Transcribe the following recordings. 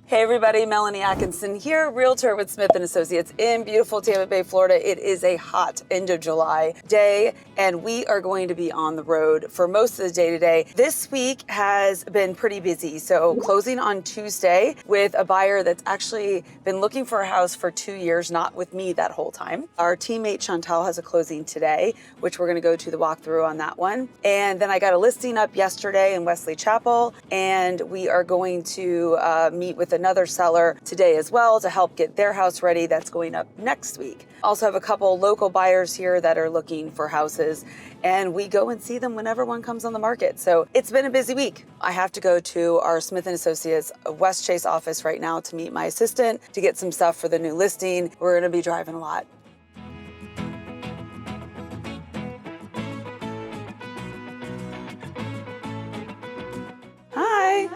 Hey everybody, Melanie Atkinson here, Realtor with Smith & Associates in beautiful Tampa Bay, Florida. It is a hot end of July day and we are going to be on the road for most of the day today. This week has been pretty busy. So closing on Tuesday with a buyer that's actually been looking for a house for 2 years, not with me that whole time. Our teammate Chantal has a closing today, which we're gonna go to the walkthrough on that one. And then I got a listing up yesterday in Wesley Chapel and we are going to meet with another seller today as well to help get their house ready. That's going up next week. Also have a couple local buyers here that are looking for houses and we go and see them whenever one comes on the market. So it's been a busy week. I have to go to our Smith & Associates West Chase office right now to meet my assistant to get some stuff for the new listing. We're gonna be driving a lot. Hi.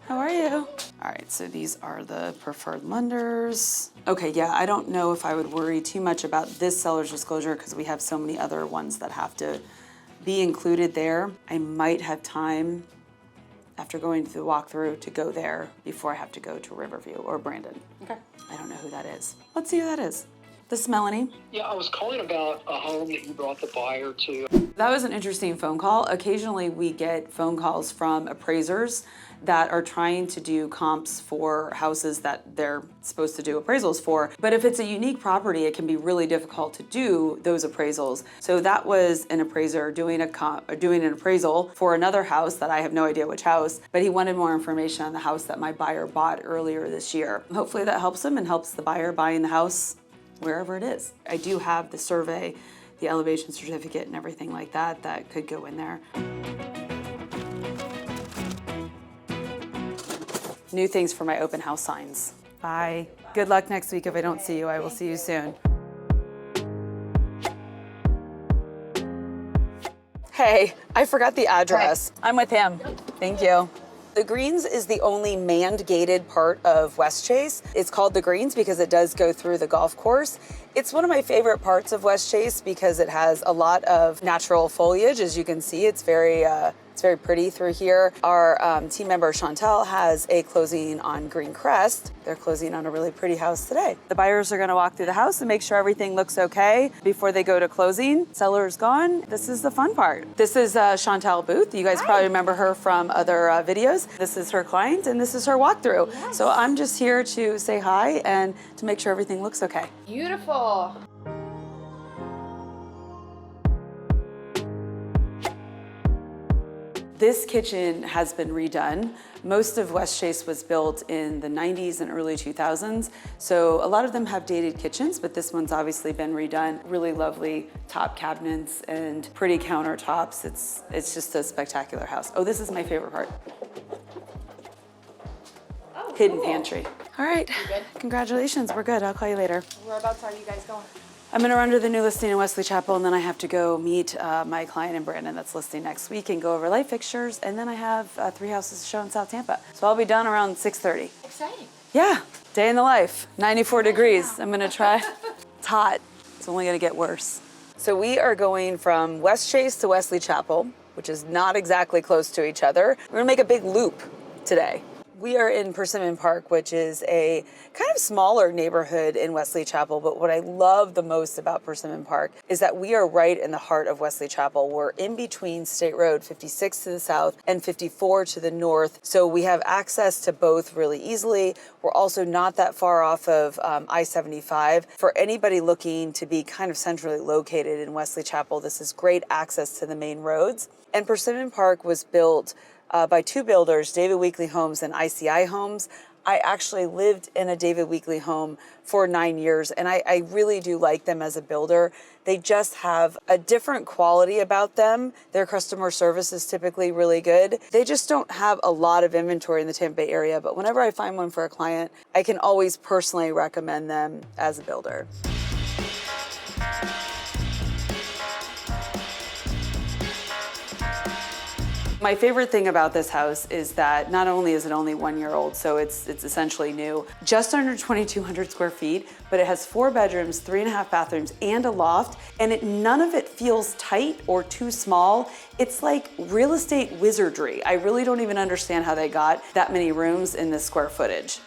How are you? All right, so these are the preferred lenders. Okay, yeah, I don't know if I would worry too much about this seller's disclosure because we have so many other ones that have to be included there. I might have time after going through the walkthrough to go there before I have to go to Riverview or Brandon. Okay. I don't know who that is. Let's see who that is. This is Melanie. Yeah, I was calling about a home that you brought the buyer to. That was an interesting phone call. Occasionally we get phone calls from appraisers that are trying to do comps for houses that they're supposed to do appraisals for. But if it's a unique property, it can be really difficult to do those appraisals. So that was an appraiser doing an appraisal for another house that I have no idea which house, but he wanted more information on the house that my buyer bought earlier this year. Hopefully that helps him and helps the buyer buying the house wherever it is. I do have the survey, the elevation certificate and everything like that that could go in there. New things for my open house signs. Bye. Good luck next week. If I don't see you, I will see you soon. Hey, I forgot the address. Hey. I'm with him. Thank you. The Greens is the only manned gated part of West Chase. It's called the Greens because it does go through the golf course. It's one of my favorite parts of West Chase because it has a lot of natural foliage. As you can see, it's very pretty through here. Our team member Chantal has a closing on Green Crest. They're closing on a really pretty house today. The buyers are gonna walk through the house and make sure everything looks okay before they go to closing. Seller's gone. This is the fun part. This is Chantal Booth. You guys probably remember her from other videos. This is her client and this is her walkthrough. Yes. So I'm just here to say hi and to make sure everything looks okay. Beautiful. This kitchen has been redone. Most of West Chase was built in the 90s and early 2000s. So a lot of them have dated kitchens, but this one's obviously been redone. Really lovely top cabinets and pretty countertops. It's just a spectacular house. Oh, this is my favorite part. Oh, hidden cool. Pantry. All right, congratulations, we're good. I'll call you later. Whereabouts are you guys going? I'm gonna run to the new listing in Wesley Chapel and then I have to go meet my client in Brandon that's listing next week and go over light fixtures. And then I have 3 houses to show in South Tampa. So I'll be done around 6:30. Exciting. Yeah, day in the life, 94 degrees. I'm gonna try. It's hot, it's only gonna get worse. So we are going from West Chase to Wesley Chapel, which is not exactly close to each other. We're gonna make a big loop today. We are in Persimmon Park, which is a kind of smaller neighborhood in Wesley Chapel, but what I love the most about Persimmon Park is that we are right in the heart of Wesley Chapel. We're in between State Road 56 to the south and 54 to the north, so we have access to both really easily. We're also not that far off of I-75. For anybody looking to be kind of centrally located in Wesley Chapel, this is great access to the main roads. And Persimmon Park was built by 2 builders, David Weekley Homes and ICI Homes. I actually lived in a David Weekley home for 9 years, and I really do like them as a builder. They just have a different quality about them. Their customer service is typically really good. They just don't have a lot of inventory in the Tampa Bay area, but whenever I find one for a client, I can always personally recommend them as a builder. My favorite thing about this house is that not only is it only 1 year old, so it's essentially new, just under 2,200 square feet, but it has 4 bedrooms, 3.5 bathrooms, and a loft, and none of it feels tight or too small. It's like real estate wizardry. I really don't even understand how they got that many rooms in this square footage.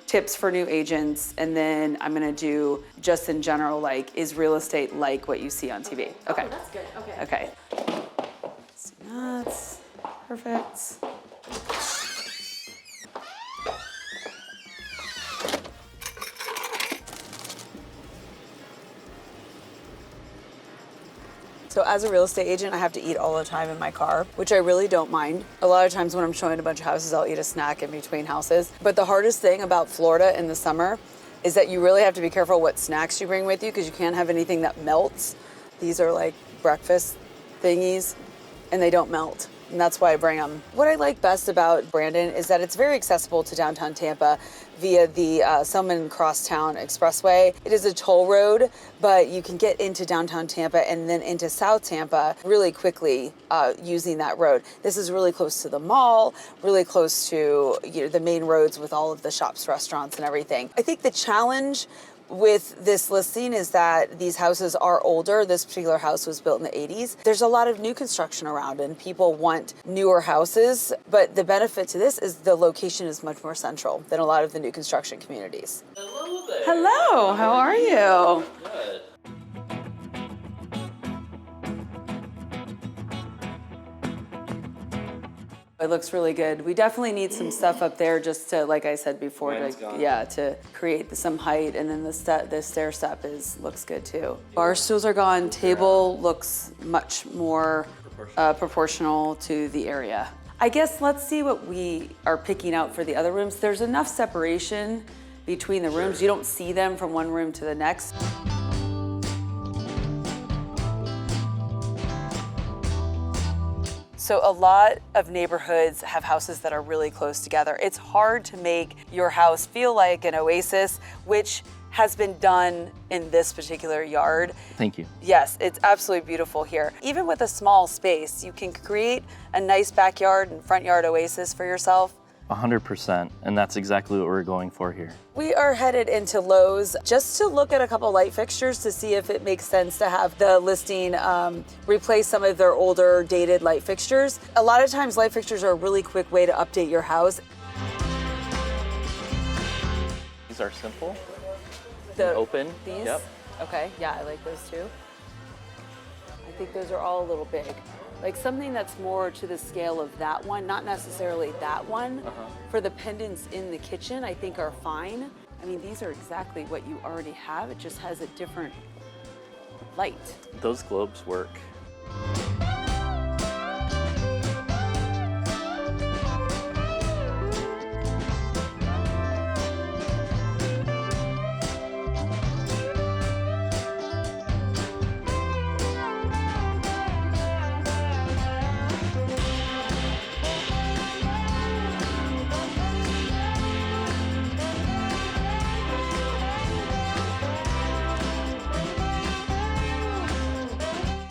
Tips for new agents, and then I'm gonna do just in general, like, is real estate like what you see on TV? Okay. Oh, that's good. Okay. Okay. So that's perfect. So as a real estate agent, I have to eat all the time in my car, which I really don't mind. A lot of times when I'm showing a bunch of houses, I'll eat a snack in between houses. But the hardest thing about Florida in the summer is that you really have to be careful what snacks you bring with you because you can't have anything that melts. These are like breakfast thingies and they don't melt. And that's why I bring them. What I like best about Brandon is that it's very accessible to downtown Tampa via the Selman Crosstown Expressway. It is a toll road, but you can get into downtown Tampa and then into South Tampa really quickly using that road. This is really close to the mall, really close to the main roads with all of the shops, restaurants, and everything. I think the challenge with this listing is that these houses are older. This particular house was built in the 80s. There's a lot of new construction around and people want newer houses, but the benefit to this is the location is much more central than a lot of the new construction communities. Hello there. Hello, how are you? Good. It looks really good. We definitely need some stuff up there just to, like I said before, to create some height, and then the stair step looks good too. Bar stools are gone. Table looks much more proportional to the area. I guess let's see what we are picking out for the other rooms. There's enough separation between the rooms. You don't see them from one room to the next. So a lot of neighborhoods have houses that are really close together. It's hard to make your house feel like an oasis, which has been done in this particular yard. Thank you. Yes, it's absolutely beautiful here. Even with a small space, you can create a nice backyard and front yard oasis for yourself. 100%, and that's exactly what we're going for here. We are headed into Lowe's just to look at a couple light fixtures to see if it makes sense to have the listing replace some of their older dated light fixtures. A lot of times light fixtures are a really quick way to update your house. These are simple, The open. These? Yep. Okay, yeah, I like those too. I think those are all a little big. Like something that's more to the scale of that one, not necessarily that one. For the pendants in the kitchen, I think are fine. I mean, these are exactly what you already have. It just has a different light. Those globes work.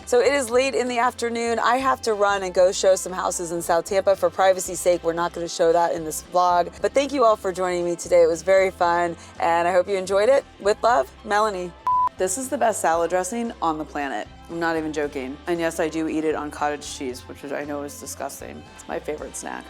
So it is late in the afternoon. I have to run and go show some houses in South Tampa. For privacy's sake, we're not going to show that in this vlog. But thank you all for joining me today. It was very fun, and I hope you enjoyed it. With love, Melanie. This is the best salad dressing on the planet. I'm not even joking. And yes, I do eat it on cottage cheese, which I know is disgusting. It's my favorite snack.